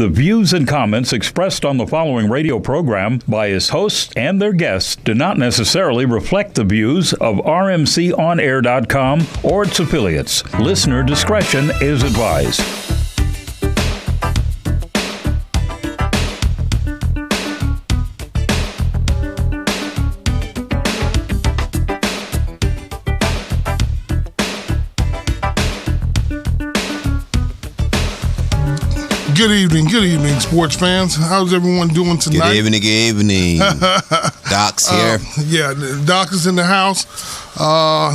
The views and comments expressed on the following radio program by its hosts and their guests do not necessarily reflect the views of RMCOnAir.com or its affiliates. Listener discretion is advised. Good evening, sports fans. How's everyone doing tonight? Good evening. Doc's here. Doc is in the house.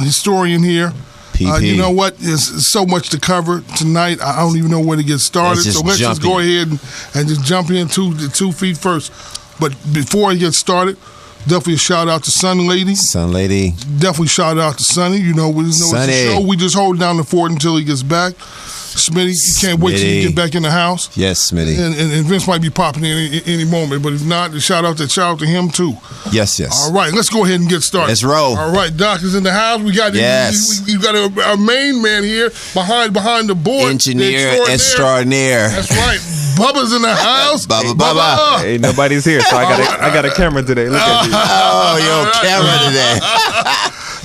Historian here. You know what? There's so much to cover tonight. I don't even know where to get started. Let's just go ahead and just jump into the 2 feet first. But before I get started, definitely a shout out to Sun Lady. Definitely shout out to Sonny. You know, it's a show. We just hold down the fort until he gets back. Smitty, you can't wait till you get back in the house. Yes, Smitty. And Vince might be popping in any moment, but if not, shout out to him too. Yes. All right, let's go ahead and get started. Let's roll. All right, Doc is in the house. We got we got our main man here behind the board. Engineer extraordinaire. That's right. Bubba's in the house. Bubba. Hey, nobody's here, so I got a camera today. Look at you. Camera today.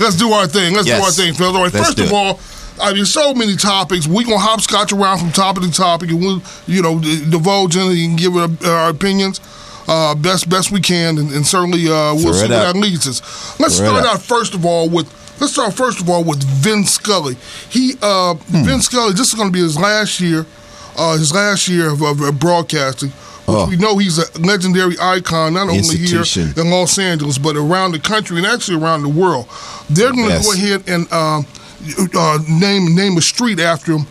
Let's do our thing. Let's do our thing, fellas. All right, first of all, I mean, so many topics. We're going to hopscotch around from topic to topic, and we'll, divulge in and give our opinions best we can, and certainly we'll see where that leads us. Let's start first of all with Vin Scully. Vin Scully, this is going to be his last year of broadcasting. Which we know he's a legendary icon, not only here in Los Angeles, but around the country and actually around the world. They're going to go ahead and name a street after him.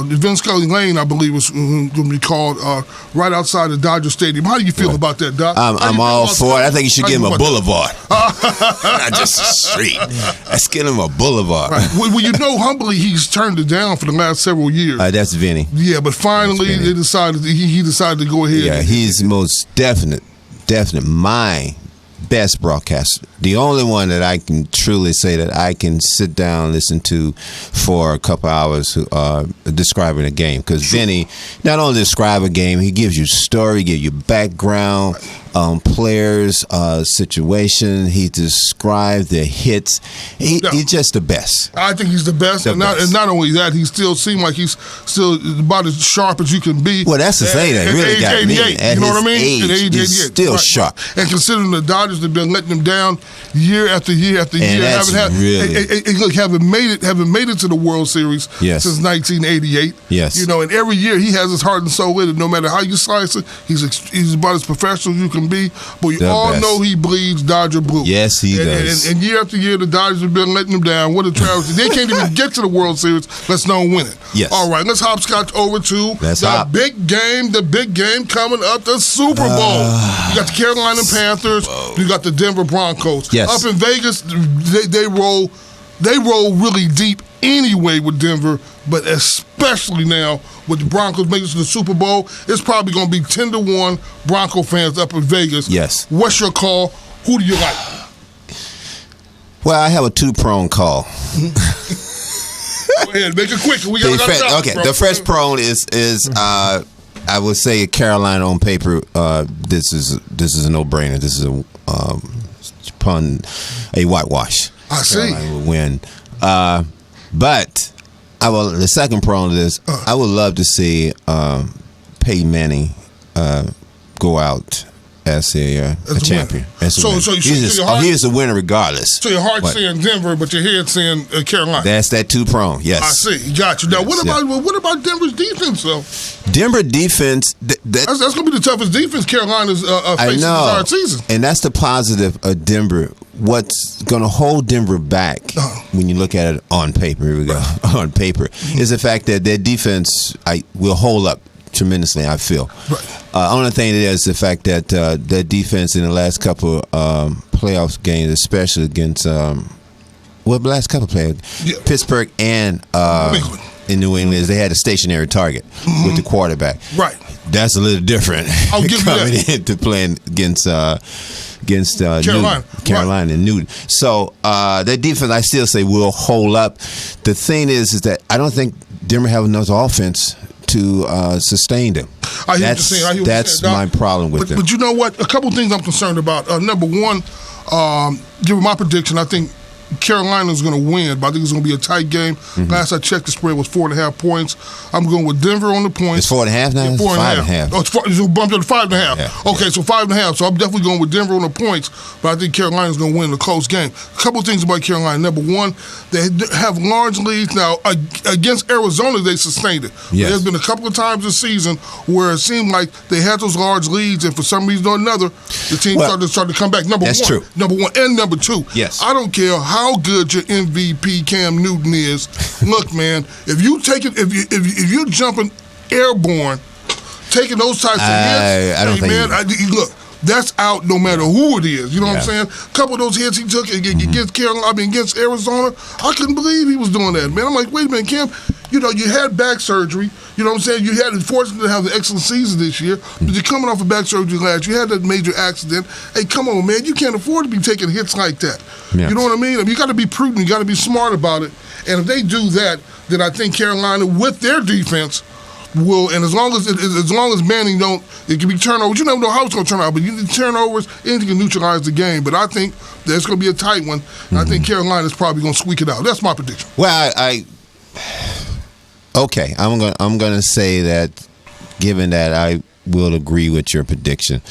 Vin Scully Lane, I believe, was going to be called right outside the Dodger Stadium. How do you feel about that, Doc? I'm all for it. I think you should give him a boulevard. Not just a street. Let's get him a boulevard. Right. Well, humbly, he's turned it down for the last several years. That's Vinny. Yeah, but finally, he decided to go ahead. Yeah, he's most definite my best broadcaster. The only one that I can truly say that I can sit down and listen to for a couple hours describing a game. Because Vinny not only describe a game, he gives you story, gives you background, players, situation. He described the hits. He's just the best. I think he's the best. And not only that, he still seems like he's still about as sharp as you can be. Well, that's the thing that really got me. You know what I mean? At age, he's still sharp. And considering the Dodgers have been letting him down year after year after year, haven't made it to the World Series since 1988. Yes. And every year he has his heart and soul in it. No matter how you slice it, he's about as professional as you can be. But we all know he bleeds Dodger blue. Yes, he does. And year after year, the Dodgers have been letting him down. What a travesty! They can't even get to the World Series. Let's not win it. Yes. All right, let's hopscotch over to the big game coming up, the Super Bowl. You got the Carolina Panthers. You got the Denver Broncos. Yes. Up in Vegas, they roll really deep anyway with Denver, but especially now with the Broncos making it to the Super Bowl, it's probably going to be 10-1 Bronco fans up in Vegas. Yes. What's your call? Who do you like? Well, I have a two-prong call. Go ahead, make it quick. The first prong is I would say Carolina on paper. This is a no-brainer. This is a whitewash. I see. Carolina will win. But the second prong of this, I would love to see Peyton Manning go out as a champion. He's a winner regardless. So your heart's saying Denver, but your head's saying Carolina. That's that two-prong, yes. I see. Got you. Now, what about Denver's defense, though? Denver defense. That's going to be the toughest defense Carolina's facing this entire season. And that's the positive of Denver. What's going to hold Denver back when you look at it on paper, here we go, on paper, is the fact that their defense will hold up tremendously, I feel. Right. Only thing is the fact that their defense in the last couple playoffs games, especially against the last couple playoffs, Pittsburgh and in New England, they had a stationary target with the quarterback. Right. That's a little different coming into playing against Carolina and Newton. So their defense, I still say, will hold up. The thing is that I don't think Denver have enough offense to sustain them. I hear what you're saying. That's my problem with them. But you know what? A couple things I'm concerned about. Number one, given my prediction, I think Carolina's going to win, but I think it's going to be a tight game. Last I checked, the spread was 4.5 points. I'm going with Denver on the points. It's 4.5 now? Yeah, 4.5. Oh, it's bumped up to 5.5. Yeah. Okay, so 5.5. So I'm definitely going with Denver on the points, but I think Carolina's going to win the close game. A couple of things about Carolina. Number one, they have large leads. Now, against Arizona, they sustained it. Yes. There's been a couple of times this season where it seemed like they had those large leads, and for some reason or another, the team started to come back. That's true. Number one. And number two, yes. I don't care how good your MVP Cam Newton is. Look, man, if you take it, if you're jumping airborne, taking those types of hits, I don't think look, that's out no matter who it is. You know what I'm saying? A couple of those hits he took against against Arizona, I couldn't believe he was doing that, man. I'm like, wait a minute, Cam, you had back surgery. You know what I'm saying? You had fortunate to have an excellent season this year, but you're coming off of back surgery last year. You had that major accident. Hey, come on, man. You can't afford to be taking hits like that. Yeah. You know what I mean? You got to be prudent. You got to be smart about it. And if they do that, then I think Carolina, with their defense, will. And as long as Manning it can be turnovers. You never know how it's going to turn out, but you need turnovers, anything can neutralize the game. But I think there's going to be a tight one. And I think Carolina's probably going to squeak it out. That's my prediction. Well, okay, I'm gonna say that, given that I will agree with your prediction,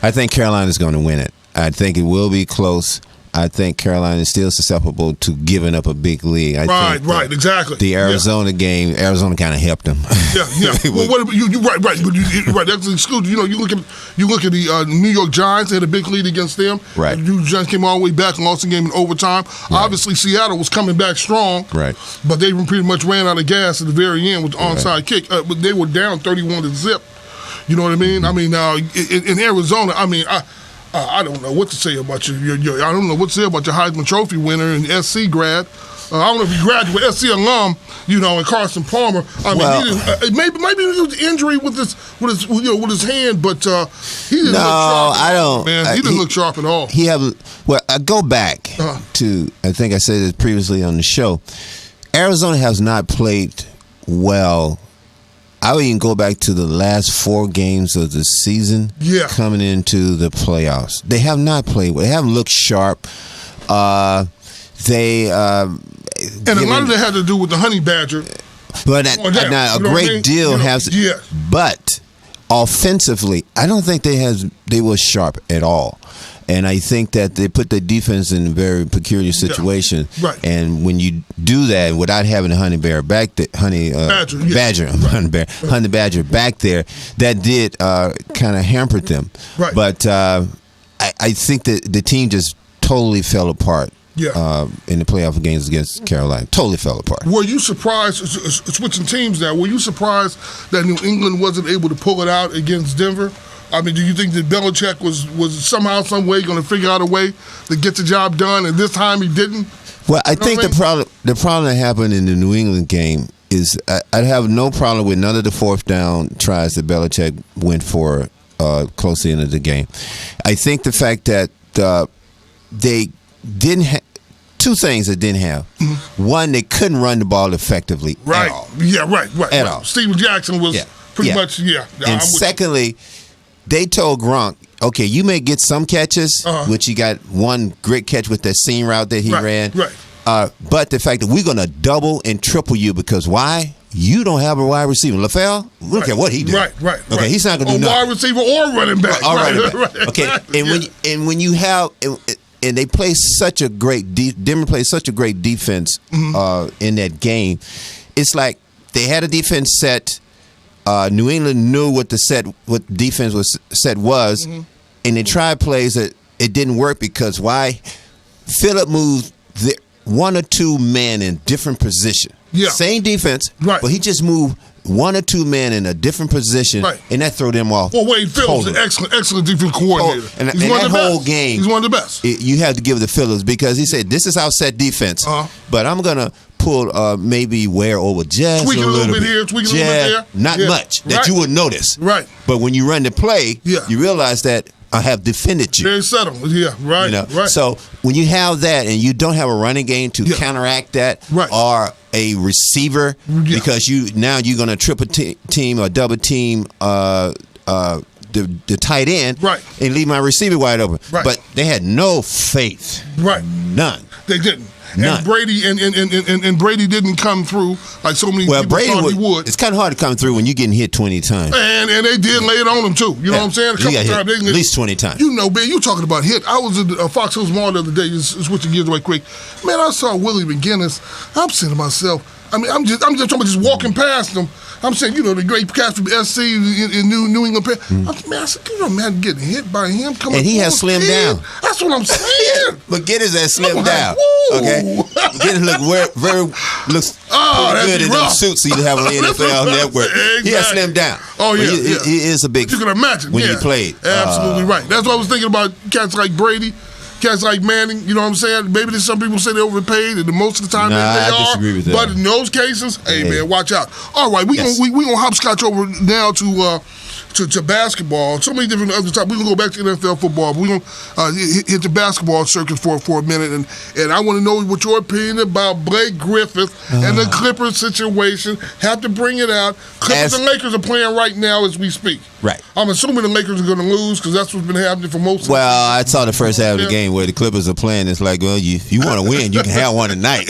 I think Carolina's going to win it. I think it will be close. I think Carolina is still susceptible to giving up a big lead. Right, exactly. The Arizona game, Arizona kind of helped them. Yeah. Well, you're right. But you're right. That's excluded. You look at the New York Giants. They had a big lead against them. Right. The New York Giants came all the way back and lost the game in overtime. Right. Obviously, Seattle was coming back strong. Right. But they pretty much ran out of gas at the very end with the onside kick. But they were down 31-0. You know what I mean? I mean, in Arizona, I don't know what to say about your I don't know what to say about your Heisman Trophy winner and SC grad. I don't know if he graduated, SC alum, and Carson Palmer. Maybe it was injury with his hand, but he didn't look sharp. I don't. Man, he didn't look sharp at all. I go back to, I think I said this previously on the show. Arizona has not played well. I would even go back to the last 4 games of the season coming into the playoffs. They have not played well. They haven't looked sharp. And a lot of that had to do with the honey badger. But a great deal has. Yeah. But offensively, I don't think they were sharp at all. And I think that they put the defense in a very peculiar situation. Yeah, right. And when you do that without having a Honey Badger back there, Honey Badger back there, that did kind of hamper them. Right. But I think that the team just totally fell apart. Yeah. In the playoff games against Carolina, totally fell apart. Were you surprised, switching teams now, were you surprised that New England wasn't able to pull it out against Denver? I mean, do you think that Belichick was somehow, some way going to figure out a way to get the job done, and this time he didn't? Well, I think the problem that happened in the New England game is I'd have no problem with none of the fourth down tries that Belichick went for close to the end of the game. I think the fact that they didn't have two things they didn't have. Mm-hmm. One, they couldn't run the ball effectively at all. Yeah, right. At all. Steven Jackson was pretty much, And secondly, they told Gronk, okay, you may get some catches, which he got one great catch with that seam route that he ran. Right. But the fact that we're going to double and triple you because why? You don't have a wide receiver. LaFell, look at what he did. Right. Okay, he's not going to do nothing. Wide receiver or running back. Right. Okay, and when you have and they play such a great Denver plays such a great defense in that game. It's like they had a defense set. New England knew what the defense was and they tried plays that it didn't work because why? Phillip moved one or two men in different position. Yeah. Same defense, but he just moved one or two men in a different position, and that threw them off. Well, Wade Phillips is an excellent defense coordinator. And that whole game, he's one of the best. You have to give the Phillips because he said, this is our set defense, but I'm going to pull maybe Ware over just tweak a little bit here, tweak a little bit there. Not much that you would notice. Right. But when you run the play, you realize that have defended you. They settled. Yeah, right. Right. So when you have that and you don't have a running game to counteract that, or a receiver, because you're going to triple team or double team the tight end, and leave my receiver wide open. Right. But they had no faith. Right. None. They didn't. None. And Brady and Brady didn't come through like so many people thought he would. It's kind of hard to come through when you're getting hit 20 times. And they did lay it on him too. You know what I'm saying? A couple times. At least 20 times. You know, man, you talking about hit. I was at Fox Hills Mall the other day, switching gears right quick. Man, I saw Willie McGinnis. I'm saying to myself, I mean, I'm just talking about just walking past him. I'm saying, the great cast from SC in New England. I said, can you imagine getting hit by him? And he has slimmed down. That's what I'm saying. McGinnis has slimmed down. Okay, McGinnis looks pretty good in them suits you have on the NFL Network. Exactly. He has slimmed down. Oh yeah, he is a big. You can imagine when he played. Absolutely right. That's what I was thinking about. Cats like Brady. Cats like Manning, you know what I'm saying? Maybe there's some people say they overpaid, and most of the time they I are. Disagree with that. But in those cases, hey man, watch out. All right, we gonna hopscotch over now to basketball. So many different other topics. We're going to go back to NFL football. But we're going to hit the basketball circuit for a minute. And I want to know what your opinion about Blake Griffin and the Clippers situation. Have to bring it out. Clippers and Lakers are playing right now as we speak. Right. I'm assuming the Lakers are going to lose because that's what's been happening for most of the Well, I saw the first half of the game where the Clippers are playing. It's like, well, if you want to win, you can have one tonight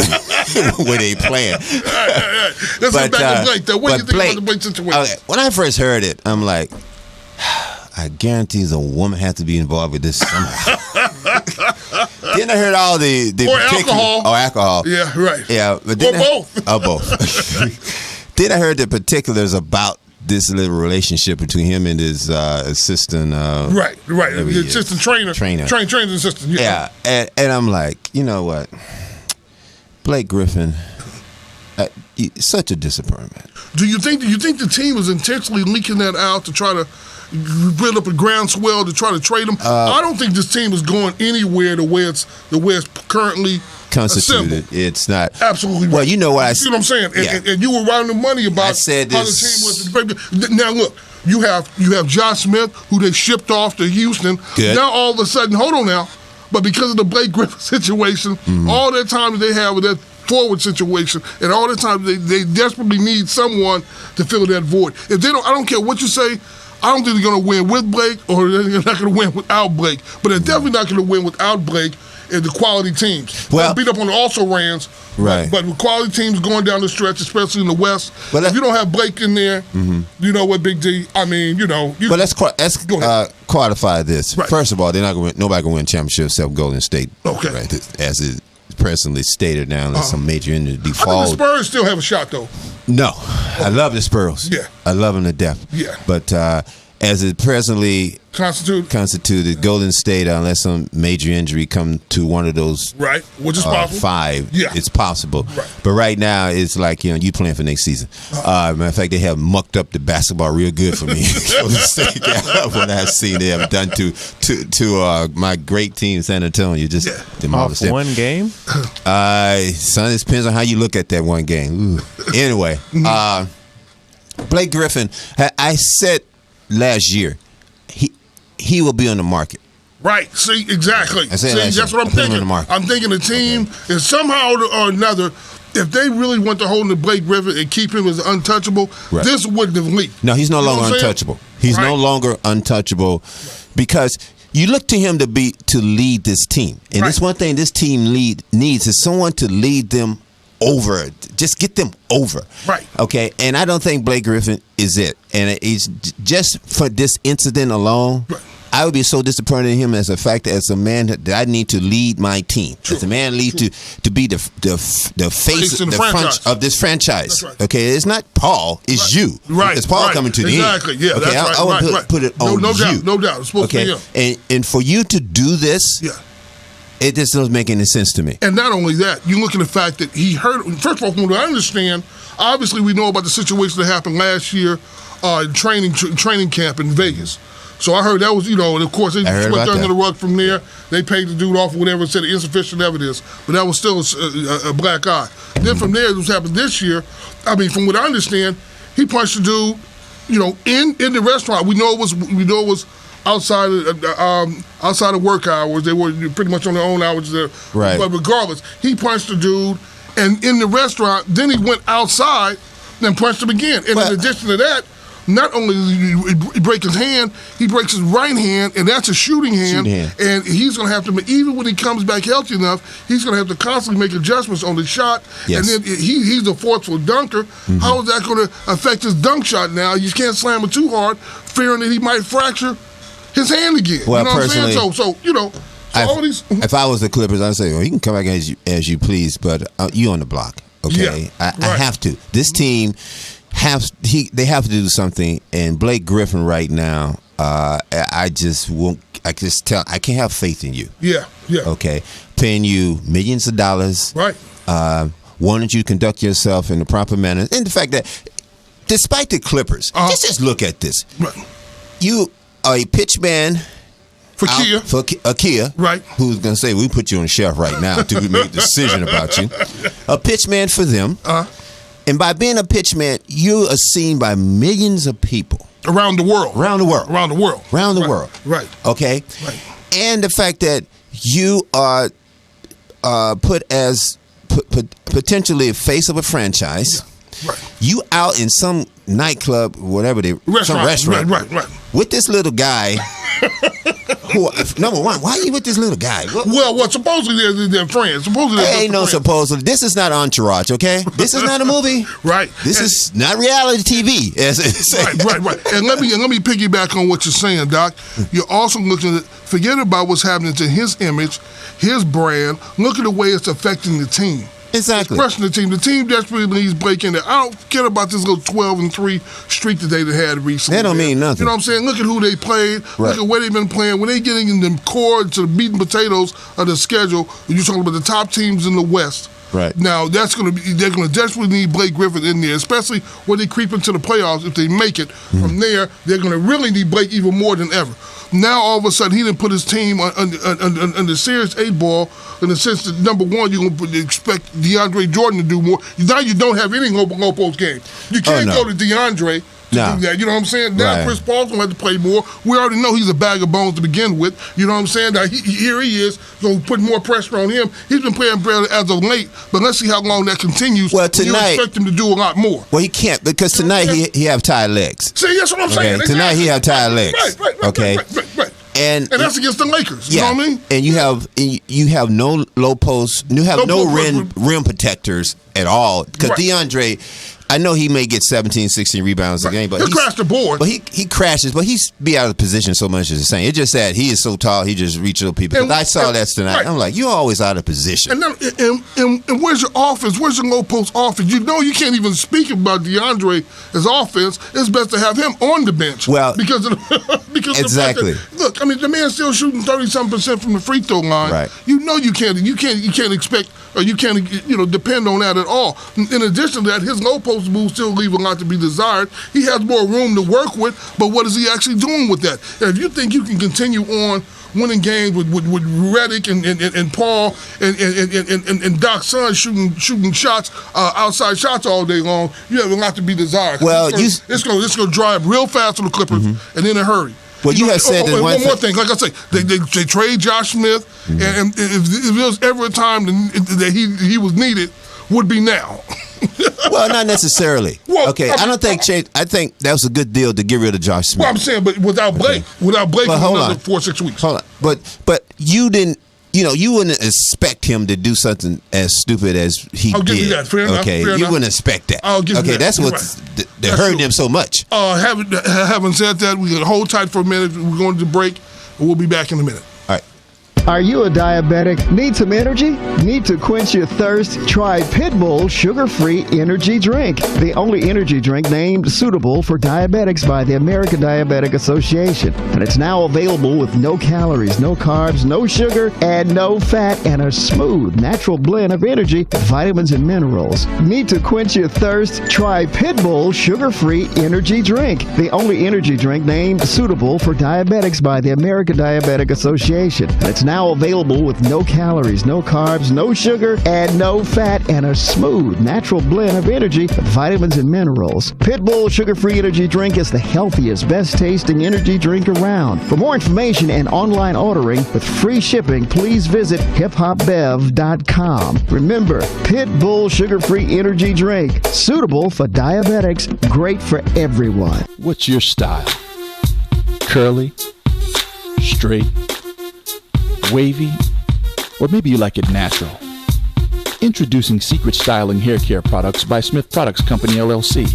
where they playing. Right. Let's get back to Blake, though. What do you think about the Blake situation? Okay, when I first heard it, I'm like, I guarantee a woman has to be involved with this somehow. Then I heard all the or alcohol. Oh, alcohol. Yeah, right. Yeah, but then both. Both. Then I heard the particulars about this little relationship between him and his assistant. Right. The assistant trainer. Training assistant. Yeah. And I'm like, you know what? Blake Griffin, such a disappointment. Do you think the team was intentionally leaking that out to try to build up a groundswell to try to trade him? I don't think this team is going anywhere the way it's currently constituted. Assembled. It's not absolutely right. Well, you know what you know what I'm saying, and you were right on the money about how the team was. Now look, you have Josh Smith, who they shipped off to Houston. Good. Now all of a sudden, hold on now, but because of the Blake Griffin situation, all that time they have with that forward situation, and all the time they desperately need someone to fill that void. If they don't, I don't care what you say. I don't think they're going to win with Blake, or they're not going to win without Blake. But they're definitely not going to win without Blake and the quality teams. Well, they'll beat up on the also-rans, right? But with quality teams going down the stretch, especially in the West, if you don't have Blake in there, you know what, Big D? I mean, But let's qualify this. Right. First of all, they're not going. Nobody going to win championship except Golden State. Okay, right? As is presently stated now, unless some major injury default. I think the Spurs still have a shot, though. No, I love the Spurs. Yeah, I love them to death. Yeah, but as it presently constituted, Golden State, unless some major injury come to one of those, right, which is possible. 5, it's possible. Right. But right now, it's like you playing for next season. Matter of fact, they have mucked up the basketball real good for me. Golden State, what I've seen they have done to my great team, San Antonio. Just off one game. Son, it depends on how you look at that one game. Ooh. Anyway, Blake Griffin, I said last year, he will be on the market. Right. See, exactly. That's what I'm thinking. I'm thinking the team is somehow or another, if they really want to hold the Blake Griffin and keep him as untouchable, this wouldn't have leaked. No, he's no longer untouchable. He's no longer untouchable because you look to him to lead this team. And this one thing this team needs is someone to lead them over. Just get them over. Right. Okay. And I don't think Blake Griffin is it. And it's just for this incident alone. Right. I would be so disappointed in him as a man that I need to lead my team. True. As a man to be the face of this franchise. Right. Okay, it's not Paul, it's you. Right. It's Paul coming to the end. Exactly. Yeah, okay, that's I would put it on you. No doubt. It's supposed to be him. And for you to do this, it just doesn't make any sense to me. And not only that, you look at the fact that he heard. First of all, from what I understand, obviously we know about the situation that happened last year in training camp in Vegas. So I heard that was, and of course they swept under the rug from there. They paid the dude off or whatever and said insufficient evidence, but that was still a black eye. Then from there, what happened this year, I mean, from what I understand, he punched the dude, in the restaurant. We know it was outside of work hours. They were pretty much on their own hours there. Right. But regardless, he punched the dude, and in the restaurant, then he went outside and punched him again. And in addition to that, not only does he break his hand, he breaks his right hand, and that's a shooting hand. And he's going to have to, even when he comes back healthy enough, he's going to have to constantly make adjustments on the shot. Yes. And then he's a forceful dunker. Mm-hmm. How is that going to affect his dunk shot now? You can't slam it too hard, fearing that he might fracture his hand again. Well, you know what I'm saying? So all these. If I was the Clippers, I'd say, well, you can come back as you please, but you on the block. Okay? Yeah, I have to. This team. They have to do something, and Blake Griffin right now, I just won't. I can't have faith in you. Yeah. Okay, paying you millions of dollars. Right. Wanting you to conduct yourself in the proper manner, and the fact that, despite the Clippers, just look at this. Right. You are a pitch man. For Kia. Right. Who's going to say, we put you on the shelf right now until we make a decision about you. A pitch man for them. And by being a pitch man, you are seen by millions of people. Around the world. Right. Okay? Right. And the fact that you are put as potentially a face of a franchise. Yeah. Right. You out in some nightclub, whatever some restaurant. Right. With this little guy. Number one, why are you with this little guy? Well, supposedly they're friends. Ain't no supposedly. This is not Entourage, okay? This is not a movie. Right. This is not reality TV. As it says. Right. And let me piggyback on what you're saying, Doc. You're also looking at, forget about what's happening to his image, his brand. Look at the way it's affecting the team. Exactly. It's crushing the team. The team desperately needs Blake in there. I don't care about this little 12-3 streak that they had recently. That don't mean nothing. You know what I'm saying? Look at who they played. Right. Look at where they've been playing. When they getting in the core to the meat and potatoes of the schedule, you're talking about the top teams in the West. Right. Now, they're going to desperately need Blake Griffin in there, especially when they creep into the playoffs. If they make it from there, they're going to really need Blake even more than ever. Now, all of a sudden, he didn't put his team on the serious 8-ball in the sense that, number one, you're going to expect DeAndre Jordan to do more. Now you don't have any low post game. You can't go to DeAndre to do that. You know what I'm saying? Now Chris Paul's going to have to play more. We already know he's a bag of bones to begin with. You know what I'm saying? Now, here he is, going to put more pressure on him. He's been playing better as of late, but let's see how long that continues. Well, tonight, you expect him to do a lot more. Well, he can't, because tonight he have tired legs. See, that's what I'm saying. Okay? Tonight he have tired legs. Right. And that's against the Lakers. You know what I mean? And you have no low post. You have no rim protectors at all. Because DeAndre, I know he may get 17, 16 rebounds a game, but he'll crash the board. But he crashes, but he's be out of position so much as the same. It's just that he is so tall, he just reaches little people. I saw that tonight. Right. I'm like, you're always out of position. And where's your offense? Where's your low post offense? You know you can't even speak about DeAndre as offense. It's best to have him on the bench. Well, because exactly. Of the fact that, look, I mean, the man's still shooting 30-something% from the free throw line. Right. You know you can't expect, or you can't depend on that at all. In addition to that, his low post moves still leave a lot to be desired. He has more room to work with, but what is he actually doing with that? And if you think you can continue on winning games with Redick and Paul and Doc Sun shooting shots, outside shots all day long, you have a lot to be desired. Well, it's going to dry up real fast on the Clippers and in a hurry. Well, you have said that one more thing. Like I say, they trade Josh Smith, and if there was ever a time that he was needed, would be now. Well, not necessarily. Well, okay, I don't think I think that was a good deal to get rid of Josh Smith. Well, I'm saying, but without Blake, for another 4-6 weeks. Hold on, but you didn't. You wouldn't expect him to do something as stupid as he did. I'll give you that. Fair enough. Okay, you wouldn't expect that. I'll give you that. Okay, that's what's that hurt him so much. Having said that, we're gonna hold tight for a minute. We're going to break, and we'll be back in a minute. All right. Are you a diabetic? Need some energy? Need to quench your thirst? Try Pitbull Sugar-Free Energy Drink, the only energy drink named suitable for diabetics by the American Diabetic Association. And it's now available with no calories, no carbs, no sugar, and no fat, and a smooth, natural blend of energy, vitamins, and minerals. Need to quench your thirst? Try Pitbull Sugar-Free Energy Drink, the only energy drink named suitable for diabetics by the American Diabetic Association. And it's now now available with no calories, no carbs, no sugar, and no fat, and a smooth, natural blend of energy, vitamins, and minerals. Pitbull Sugar-Free Energy Drink is the healthiest, best-tasting energy drink around. For more information and online ordering with free shipping, please visit hiphopbev.com. Remember, Pitbull Sugar-Free Energy Drink, suitable for diabetics, great for everyone. What's your style? Curly? Straight? Wavy? Or maybe you like it natural? Introducing Secret Styling Hair Care Products by Smith Products Company, LLC.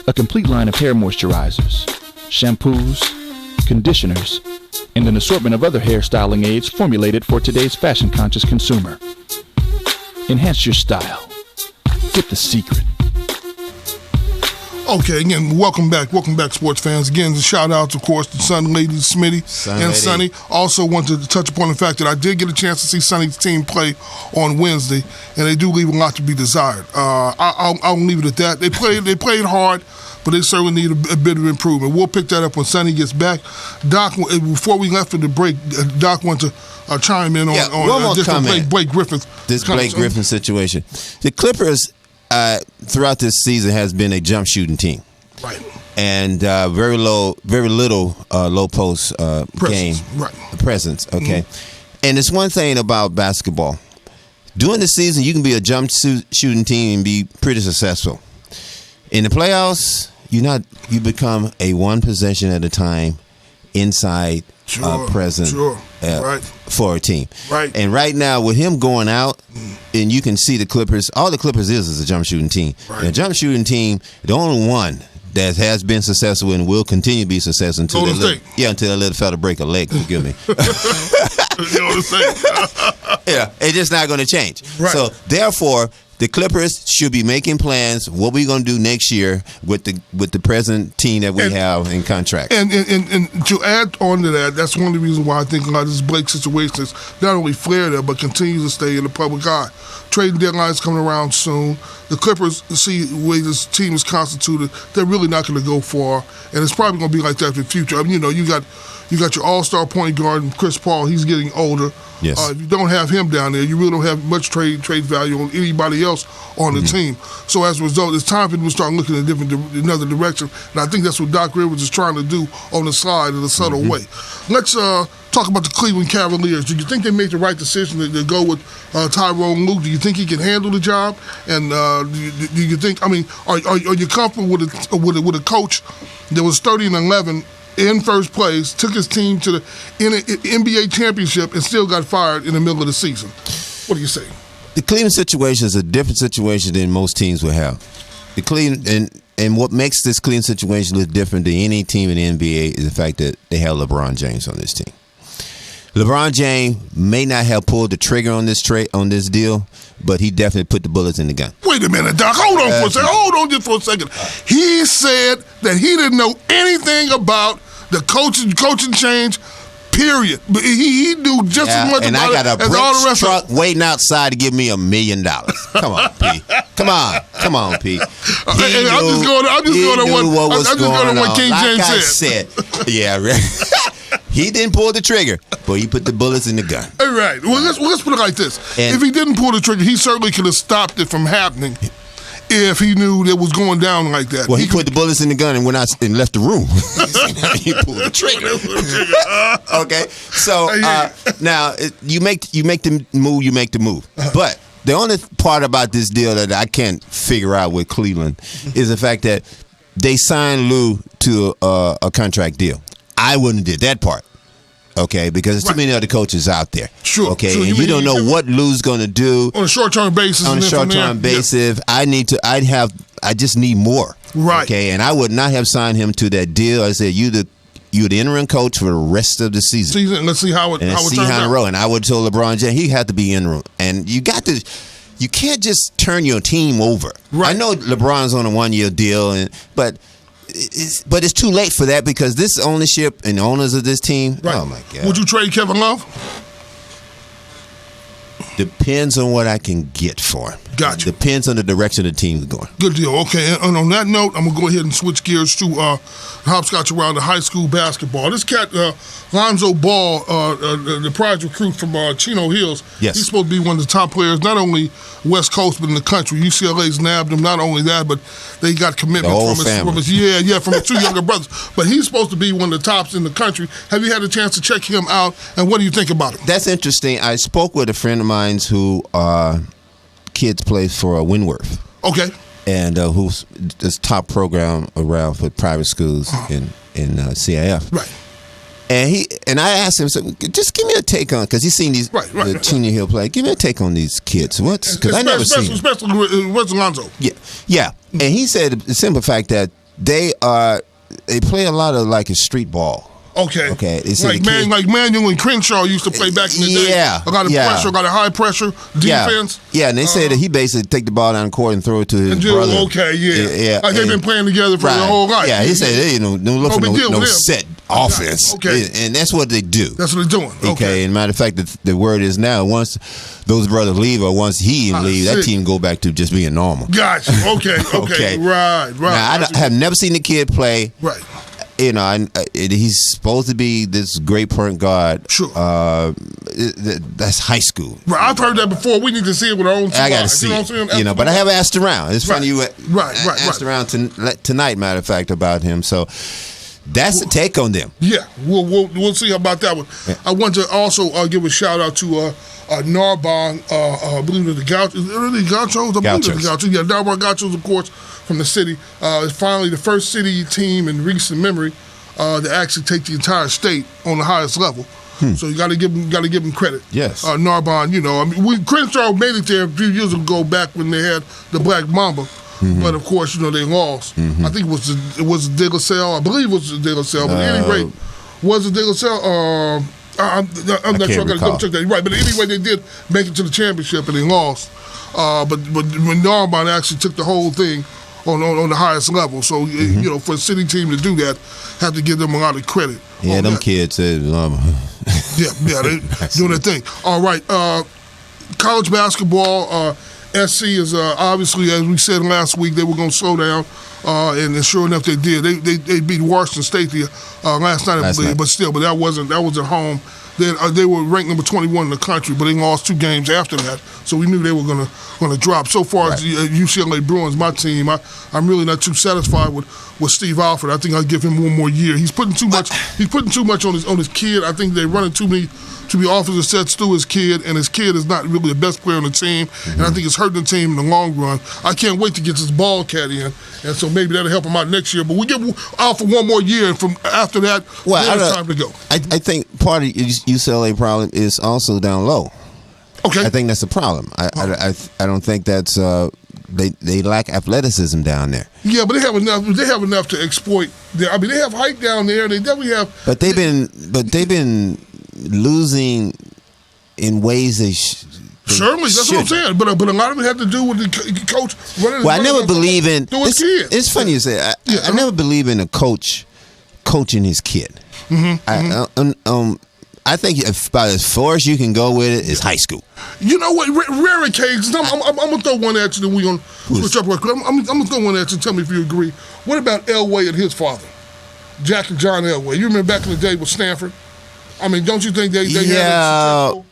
A complete line of hair moisturizers, shampoos, conditioners, and an assortment of other hair styling aids formulated for today's fashion-conscious consumer. Enhance your style. Get the secret. Okay, again, welcome back, sports fans. Again, a shout out, of course, to Sun Lady Smitty and Sonny. Also wanted to touch upon the fact that I did get a chance to see Sonny's team play on Wednesday, and they do leave a lot to be desired. I'll leave it at that. They played hard, but they certainly need a bit of improvement. We'll pick that up when Sonny gets back. Doc, before we left for the break, Doc wanted to chime in on Blake Griffin. This Blake Griffin situation. The Clippers, throughout this season, has been a jump shooting team, right? And very little low post game presence. Okay, and it's one thing about basketball. During the season, you can be a jump shooting team and be pretty successful. In the playoffs, you become a one possession at a time inside present for a team. Right. And right now, with him going out, and you can see the Clippers, all the Clippers is a jump shooting team. Right. And a jump shooting team, the only one that has been successful and will continue to be successful until until a little fella break a leg, forgive me. It's just not going to change. Right. So, therefore, the Clippers should be making plans what we're going to do next year with the present team that we have in contract. And to add on to that, that's one of the reasons why I think a lot of this Blake situation is not only flared up, but continues to stay in the public eye. Trading deadline is coming around soon. The Clippers see the way this team is constituted, they're really not going to go far, and it's probably going to be like that in the future. I mean, you got your all-star point guard, Chris Paul. He's getting older. Yes. If you don't have him down there, you really don't have much trade value on anybody else on the team. So as a result, it's time for them to start looking in another direction. And I think that's what Doc Rivers is trying to do on the side in a subtle way. Let's talk about the Cleveland Cavaliers. Do you think they made the right decision to go with Tyronn Lue? Do you think he can handle the job? And do you think? I mean, are you comfortable with a coach that was 30-11? In first place, took his team to the NBA championship and still got fired in the middle of the season? What do you say? The Cleveland situation is a different situation than most teams would have. The Cleveland and what makes this Cleveland situation look different than any team in the NBA is the fact that they have LeBron James on this team. LeBron James may not have pulled the trigger on this deal, but he definitely put the bullets in the gun. Wait a minute, Doc. Hold on for a second. Hold on just for a second. He said that he didn't know anything about the coaching change, period. But he knew just as much about it as all the rest of us. And I got a truck waiting outside to give me $1 million. Come on, P. Come on, P. I'm just going to what King James said. Yeah, right. He didn't pull the trigger, but he put the bullets in the gun. All right. Well, let's put it like this. If he didn't pull the trigger, he certainly could have stopped it from happening if he knew it was going down like that. Well, he put the bullets in the gun and went out and left the room. He pulled the trigger. Okay. So now you make the move. You make the move. But the only part about this deal that I can't figure out with Cleveland is the fact that they signed Lue to a contract deal. I wouldn't have did that part, okay, because there's too many other coaches out there. Sure. Okay, and you don't know what Lue's going to do on a short-term basis. I just need more. Right. Okay, and I would not have signed him to that deal. I said, you're the interim coach for the rest of the season. Let's see how it turns out. And I would tell LeBron James he had to be interim, and you can't just turn your team over. Right. I know LeBron's on a 1-year deal, but it's too late for that because this ownership and owners of this team. Right. Oh my God! Would you trade Kevin Love? Depends on what I can get for him. Gotcha. Depends on the direction the team's going. Good deal. Okay, and on that note, I'm going to go ahead and switch gears to hopscotch around the high school basketball. This cat, Lonzo Ball, the prize recruit from Chino Hills, yes. He's supposed to be one of the top players, not only West Coast, but in the country. UCLA's nabbed him. Not only that, but they got commitment from his two younger brothers. But he's supposed to be one of the tops in the country. Have you had a chance to check him out, and what do you think about him? That's interesting. I spoke with a friend of mine who kids play for Windworth. Okay. And who's this top program around for private schools in CIF. Right. And I asked him, so just give me a take on, because he's seen these the Chino Hill play. Give me a take on these kids. Because I never seen them. Especially with Lonzo. Yeah. And he said the simple fact that they play a lot of like a street ball. Okay. Like Manuel and Crenshaw used to play back in the day. Yeah. Got a high pressure defense. Yeah, and they say that he basically take the ball down the court and throw it to his brother. Okay, yeah. Like they've been playing together for their whole life. Yeah, he said they don't look for no set offense. Okay. And that's what they do. That's what they're doing. Okay. And matter of fact, the word is now, once those brothers leave or once he leave, that team go back to just being normal. Gotcha. Okay. Right. Now, I have never seen the kid play. Right. He's supposed to be this great point guard. Sure. That's high school. Right. I've heard that before. We need to see it with our own. I got to see it. But I have asked around. It's funny you asked around tonight, matter of fact, about him. So that's the take on them. Yeah. We'll see about that one. Yeah. I want to also give a shout out to Narbonne, I believe it's the Gauchos. I believe it's the Gauchos. Yeah, Narbonne Gauchos, of course, from the city. It's finally the first city team in recent memory to actually take the entire state on the highest level. So you got to give them credit. Yes. Narbonne, Crenshaw made it there a few years ago, back when they had the Black Mamba. Mm-hmm. But of course, they lost. Mm-hmm. I think it was De La Salle. I believe it was De La Salle. But at any rate, was it De La Salle? I'm not sure. I got to double check that. Right, but anyway, they did make it to the championship and they lost. But when Narbonne actually took the whole thing on the highest level, so for a city team to do that, have to give them a lot of credit. Yeah, them kids said, they doing their thing. All right, college basketball. SC is obviously, as we said last week, they were going to slow down, and sure enough, they did. They beat Washington State last night, I believe, but that wasn't at home. They were ranked number 21 in the country, but they lost 2 games after that, so we knew they were going to drop. So far as UCLA Bruins, my team, I'm really not too satisfied with Steve Alford. I think I'll give him one more year. He's putting too much. He's putting too much on his kid. I think they're running too many offensive sets through his kid, and his kid is not really the best player on the team, and I think it's hurting the team in the long run. I can't wait to get this ball cat in, and so maybe that'll help him out next year. But we give Alford one more year, and from after that, there's time to go. I think part of UCLA problem is also down low. Okay. I think that's the problem. I don't think that's they lack athleticism down there. Yeah, but they have enough. They have enough to exploit. They have height down there. They definitely have. But they've been losing in ways they certainly, that's what I'm saying. But a lot of it had to do with the coach running. Well, I never believe in. It's funny you say. I never believe in a coach coaching his kid. I think about as far as you can go with it is high school. You know what? Rare occasions. I'm gonna throw one at you. Then we're gonna switch up real quick. I'm gonna throw one at you. Tell me if you agree. What about Elway and his father, Jack and John Elway? You remember back in the day with Stanford? I mean, don't you think they had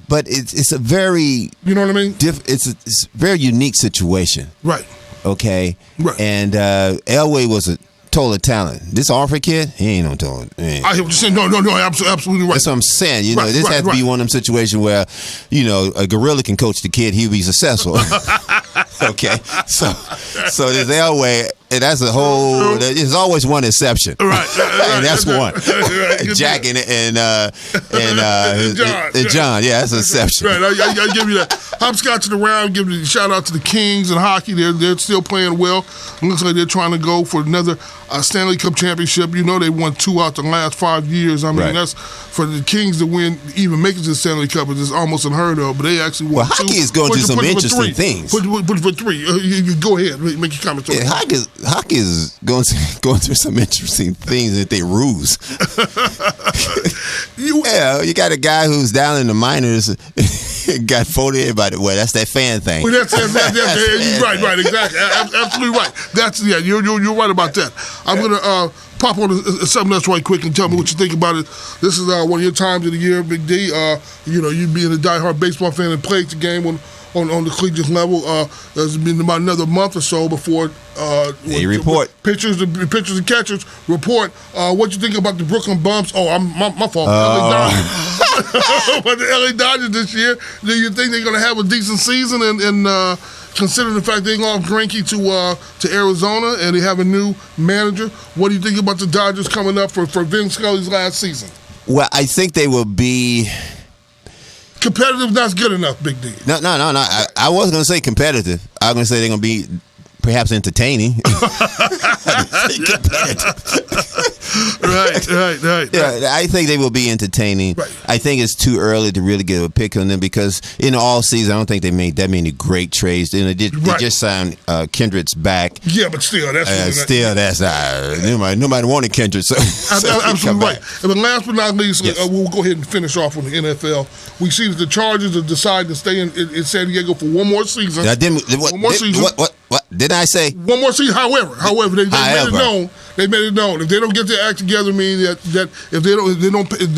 but it's a very, you know what I mean? It's a very unique situation. Right. Okay. Right. And Elway was a total talent. This Alford kid, he ain't no talent. I hear what you're saying. No, absolutely right. That's what I'm saying. This has to be one of them situations where, a gorilla can coach the kid, he'll be successful. Okay. So there's Elway, and that's a whole. There's always one exception. Right. And that's one. Jack and John. Yeah, that's an exception. Right. I give you that. Hopscotching around, give a shout out to the Kings in hockey. They're still playing well. It looks like they're trying to go for another Stanley Cup championship. They won 2 out the last 5 years. I mean, that's for the Kings to win, even make it to the Stanley Cup is almost unheard of. But they actually won 2. Hockey is going through some interesting things. Put for 3. You go ahead. Make your comments on Hockey hockey is going through some interesting things that they ruse. You got a guy who's down in the minors, got voted by the way. That's that fan thing. Well, that's right, exactly, absolutely right. You're right about that. I'm gonna pop on something else right quick and tell me what you think about it. This is one of your times of the year, Big D. You being a diehard baseball fan and played the game on the collegiate level. There's been about another month or so before they report pitchers and catchers report. What you think about the Brooklyn Bumps? Oh, my fault. LA Dodgers. But the LA Dodgers this year, do you think they're going to have a decent season? And considering the fact they lost Greinke to Arizona and they have a new manager, what do you think about the Dodgers coming up for Vin Scully's last season? Well, I think they will be competitive. Not good enough, Big D. No. I wasn't going to say competitive. I was going to say they're going to be perhaps entertaining. Right. Yeah, I think they will be entertaining. Right. I think it's too early to really give a pick on them because in the all season, I don't think they made that many great trades. They just signed Kendrick's back. Yeah, but still, that's nobody wanted Kendrick. So absolutely right. And last but not least, we'll go ahead and finish off with the NFL. We see that the Chargers have decided to stay in San Diego for one more season. One more season. What did I say? One more season. However, they made it known. They made it known if they don't get their act together, meaning that if they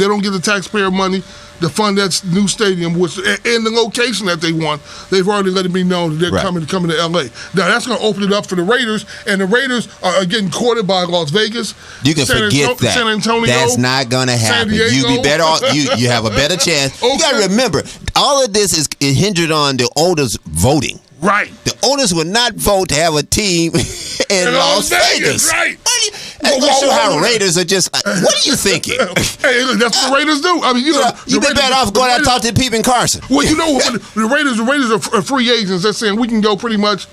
don't get the taxpayer money to fund that new stadium, which and the location that they want, they've already let it be known that they're coming to LA. Now that's going to open it up for the Raiders, and the Raiders are getting courted by Las Vegas. You can forget that. San Antonio. That's not going to happen. You be better off. You have a better chance. Okay. You got to remember, all of this is hindered on the owners voting. Right. The owners would not vote to have a team in Las Vegas. Right. I'm not sure how Raiders are just. What are you thinking? Hey, look, that's what the Raiders do. I mean, you'd be better off going out and talk to the people in Carson. Well, the Raiders are free agents. They're saying we can go pretty much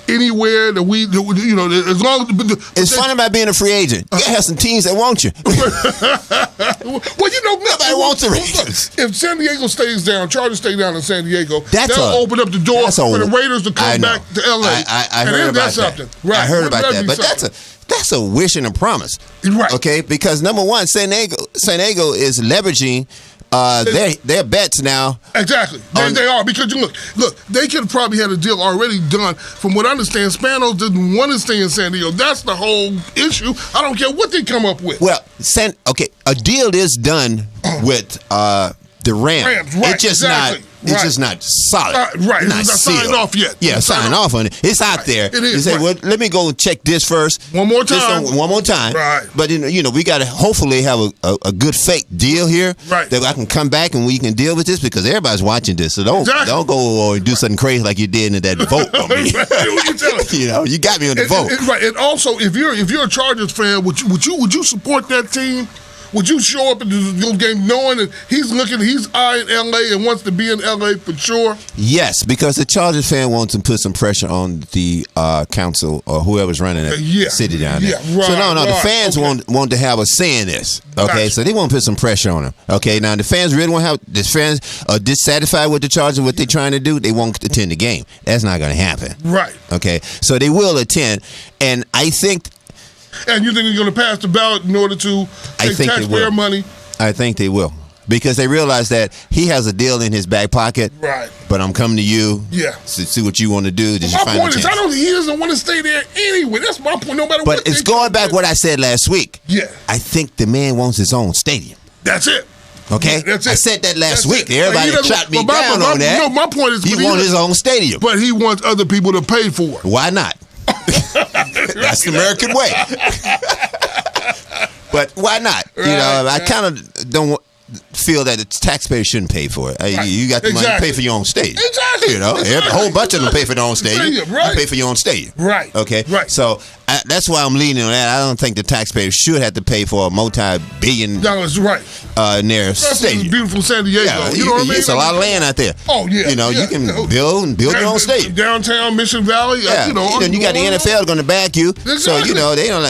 anywhere that as long as. It's fun about being a free agent. You have some teams that want you. Well, nobody wants the Raiders. If San Diego stays down, Chargers stay down in San Diego, that'll open up the door for the Raiders to come back to LA. I heard about that. Right. I heard about that, but that's a wish and a promise. Right. Okay, because number one, San Diego is leveraging their bets now. Exactly. They are, because look, they could have probably had a deal already done. From what I understand, Spanos didn't want to stay in San Diego. That's the whole issue. I don't care what they come up with. Well, a deal is done with the Rams. Right, it's just exactly. It's just not solid. Right. It's not signed off yet. Yeah, signed off on it. It's out there. It is. You say, well, let me go check this first. One more time. Right. But we got to hopefully have a good fake deal here. Right. That I can come back and we can deal with this because everybody's watching this. So don't go or do something crazy like you did in that vote on me. You got me on the vote. Right. And also, if you're a Chargers fan, would you support that team? Would you show up at the game knowing that he's eyeing LA and wants to be in LA for sure? Yes, because the Chargers fan wants to put some pressure on the council or whoever's running that city down there. Yeah, right, so the fans want to have a say in this. Okay, so they want to put some pressure on them. Okay, now the fans really want to have. The fans are dissatisfied with the Chargers, what they're trying to do. They won't attend the game. That's not going to happen. Right. Okay, so they will attend, and I think. And you think they're going to pass the ballot in order to take taxpayer money? I think they will. Because they realize that he has a deal in his back pocket. Right. But I'm coming to you to see what you want to do. My point is, he doesn't want to stay there anyway. That's my point, no matter what. But it's going back what I said last week. Yeah. I think the man wants his own stadium. That's it. Okay? That's it. I said that last week. Everybody shot me down on that. No, my point is, he wants his own stadium. But he wants other people to pay for it. Why not? That's the American way. But why not? I kind of don't feel that the taxpayers shouldn't pay for it. Right. You got the money to pay for your own stadium. Exactly. A whole bunch of them pay for their own stadium. Right. You pay for your own stadium. Right. Okay. Right. So that's why I'm leaning on that. I don't think the taxpayers should have to pay for a multi-billion in their stadium. Beautiful San Diego. Yeah, you know what I mean? It's a lot of land out there. Oh yeah. You can build your own stadium. Downtown Mission Valley. Yeah. You got the NFL going to back you. Exactly. So they don't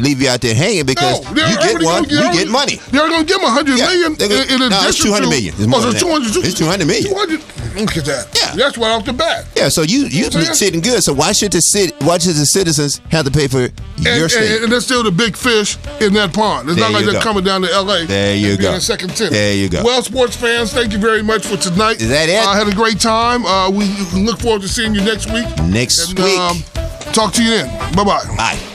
leave you out there hanging because you get one, you get money. They're going to give him $100 million in addition. No, it's $200 million. It's $200 million. It's $200 million. Look at that. Yeah. Yeah. That's right off the bat. Yeah, so you sitting good. So why should the citizens have to pay for your state? And there's still the big fish in that pond. It's not like they're coming down to L.A. There you go. Being a second tenant. There you go. Well, sports fans, thank you very much for tonight. Is that it? I had a great time. We look forward to seeing you next week. Next week. Talk to you then. Bye-bye. Bye.